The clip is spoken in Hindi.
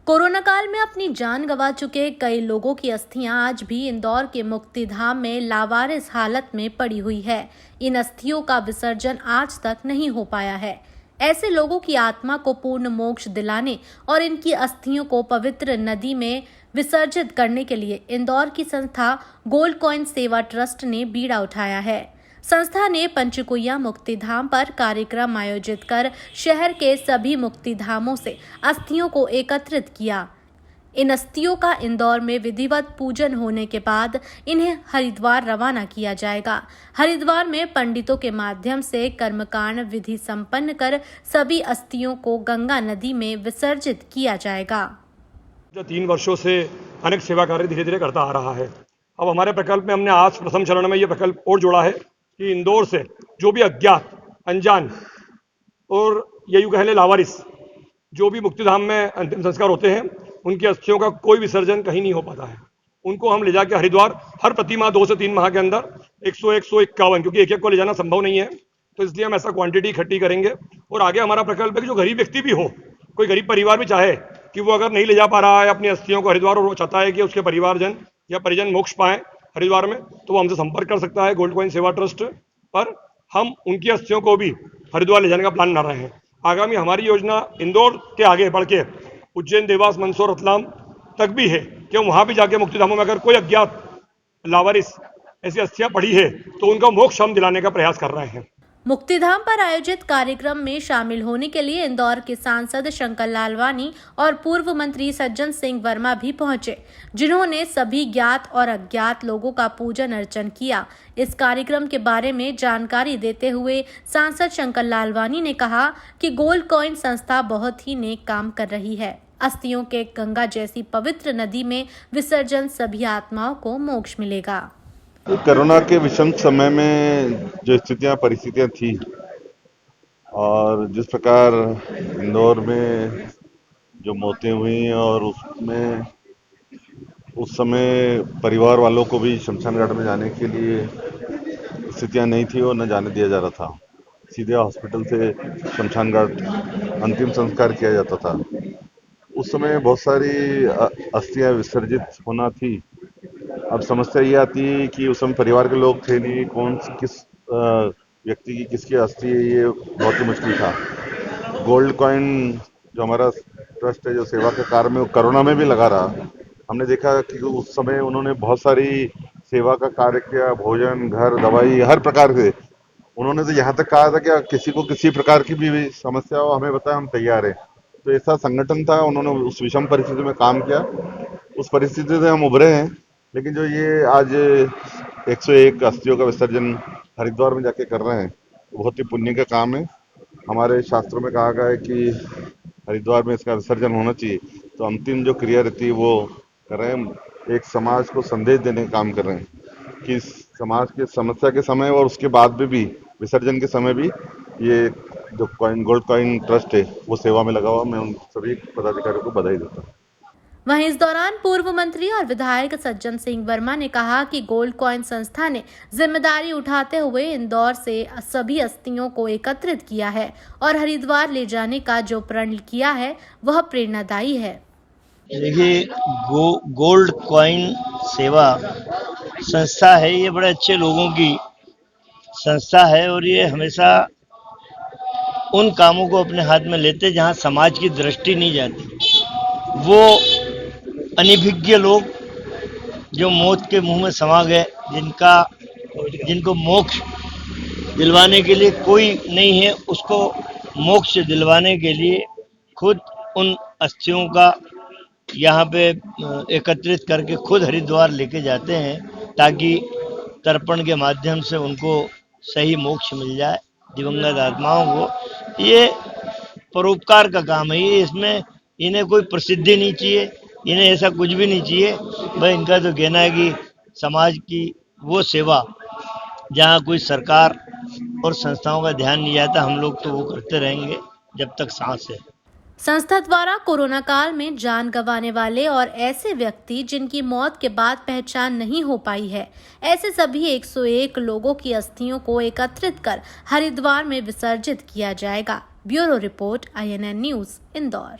कोरोना काल में अपनी जान गंवा चुके कई लोगों की अस्थियां आज भी इंदौर के मुक्तिधाम में लावारिस हालत में पड़ी हुई है। इन अस्थियों का विसर्जन आज तक नहीं हो पाया है। ऐसे लोगों की आत्मा को पूर्ण मोक्ष दिलाने और इनकी अस्थियों को पवित्र नदी में विसर्जित करने के लिए इंदौर की संस्था गोल्ड कॉइन सेवा ट्रस्ट ने बीड़ा उठाया है। संस्था ने पंचकुइया मुक्तिधाम पर कार्यक्रम आयोजित कर शहर के सभी मुक्तिधामों से अस्थियों को एकत्रित किया। इन अस्थियों का इंदौर में विधिवत पूजन होने के बाद इन्हें हरिद्वार रवाना किया जाएगा। हरिद्वार में पंडितों के माध्यम से कर्मकांड विधि संपन्न कर सभी अस्थियों को गंगा नदी में विसर्जित किया जाएगा। 3 वर्षों से अनेक सेवा कार्य धीरे धीरे करता आ रहा है। अब हमारे प्रकल्प में हमने आज प्रथम चरण में ये प्रकल्प और जोड़ा है कि इंदौर से जो भी अज्ञात, अनजान और ये यूँ कह लें लावारिस जो भी मुक्तिधाम में अंतिम संस्कार होते हैं, उनकी अस्थियों का कोई विसर्जन कहीं नहीं हो पाता है। उनको हम ले जाके हरिद्वार हर प्रति माह 2 से 3 माह के अंदर 151, क्योंकि एक को ले जाना संभव नहीं है, तो इसलिए हम ऐसा क्वांटिटी इकट्ठी करेंगे। और आगे हमारा प्रकल्प है कि जो गरीब व्यक्ति भी हो, कोई गरीब परिवार भी चाहे कि वो अगर नहीं ले जा पा रहा है अपनी अस्थियों को हरिद्वार और वो चाहता है कि उसके परिवारजन या परिजन मोक्ष पाएं हरिद्वार में, तो वो हमसे संपर्क कर सकता है गोल्ड कॉइन सेवा ट्रस्ट पर। हम उनकी अस्थियों को भी हरिद्वार ले जाने का प्लान कर रहे हैं। आगामी हमारी योजना इंदौर के आगे बढ़ के उज्जैन, देवास, मंदसौर, रतलाम तक भी है कि वहां भी जाके मुक्तिधामों में अगर कोई अज्ञात लावारिस ऐसी अस्थियां पड़ी है तो उनका मोक्ष हम दिलाने का प्रयास कर रहे हैं। मुक्तिधाम पर आयोजित कार्यक्रम में शामिल होने के लिए इंदौर के सांसद शंकर लालवानी और पूर्व मंत्री सज्जन सिंह वर्मा भी पहुंचे, जिन्होंने सभी ज्ञात और अज्ञात लोगों का पूजन अर्चन किया। इस कार्यक्रम के बारे में जानकारी देते हुए सांसद शंकर लालवानी ने कहा कि गोल्ड कॉइन संस्था बहुत ही नेक काम कर रही है। अस्थियों के गंगा जैसी पवित्र नदी में विसर्जन सभी आत्माओं को मोक्ष मिलेगा। कोरोना के विषम समय में जो परिस्थितियां थी और जिस प्रकार इंदौर में जो मौतें हुई और उसमें उस समय परिवार वालों को भी शमशान घाट में जाने के लिए स्थितियां नहीं थी और न जाने दिया जा रहा था। सीधे हॉस्पिटल से शमशान घाट अंतिम संस्कार किया जाता था। उस समय बहुत सारी अस्थियां विसर्जित होना थी। अब समस्या ये आती है कि उस समय परिवार के लोग थे नहीं, किस व्यक्ति की किसकी अस्थि है, ये बहुत ही मुश्किल था। गोल्ड कॉइन जो हमारा ट्रस्ट है, जो सेवा के कार्य में कोरोना में भी लगा रहा, हमने देखा कि उस समय उन्होंने बहुत सारी सेवा का कार्य किया, भोजन, घर, दवाई, हर प्रकार से। उन्होंने तो यहाँ तक कहा था कि किसी को किसी प्रकार की भी समस्या हो हमें बताया, हम तैयार हैं। तो ऐसा संगठन था, उन्होंने उस विषम परिस्थिति में काम किया। उस परिस्थिति से हम उभरे हैं। लेकिन जो ये आज 101 अस्थियों का विसर्जन हरिद्वार में जाके कर रहे हैं, बहुत ही पुण्य का काम है। हमारे शास्त्रों में कहा गया है कि हरिद्वार में इसका विसर्जन होना चाहिए। तो अंतिम जो क्रिया रहती है वो कर रहे हैं। एक समाज को संदेश देने का काम कर रहे हैं कि समाज के समस्या के समय और उसके बाद में भी विसर्जन के समय भी ये जो गोल्ड कॉइन ट्रस्ट है वो सेवा में लगा हुआ। मैं उन सभी पदाधिकारियों को बधाई देता हूँ। वहीं इस दौरान पूर्व मंत्री और विधायक सज्जन सिंह वर्मा ने कहा कि गोल्ड कॉइन संस्था ने जिम्मेदारी उठाते हुए इंदौर से सभी अस्थियों को एकत्रित किया है और हरिद्वार ले जाने का जो प्रण किया है वह प्रेरणादायी है। देखिए, गोल्ड कॉइन सेवा संस्था है, ये बड़े अच्छे लोगों की संस्था है और ये हमेशा उन कामों को अपने हाथ में लेते जहां समाज की दृष्टि नहीं जाती। वो अनभिज्ञ लोग जो मौत के मुंह में समा गए, जिनको मोक्ष दिलवाने के लिए कोई नहीं है, उसको मोक्ष दिलवाने के लिए खुद उन अस्थियों का यहाँ पे एकत्रित करके खुद हरिद्वार लेके जाते हैं ताकि तर्पण के माध्यम से उनको सही मोक्ष मिल जाए दिवंगत आत्माओं को। ये परोपकार का काम है। ये इसमें इन्हें कोई प्रसिद्धि नहीं चाहिए, इन्हें ऐसा कुछ भी नहीं चाहिए। भाई इनका तो कहना है कि समाज की वो सेवा जहाँ कोई सरकार और संस्थाओं का ध्यान नहीं जाता, हम लोग तो वो करते रहेंगे जब तक सांस है। संस्था द्वारा कोरोना काल में जान गंवाने वाले और ऐसे व्यक्ति जिनकी मौत के बाद पहचान नहीं हो पाई है, ऐसे सभी 101 लोगों की अस्थियों को एकत्रित कर हरिद्वार में विसर्जित किया जाएगा। Bureau report, INN news, Indore.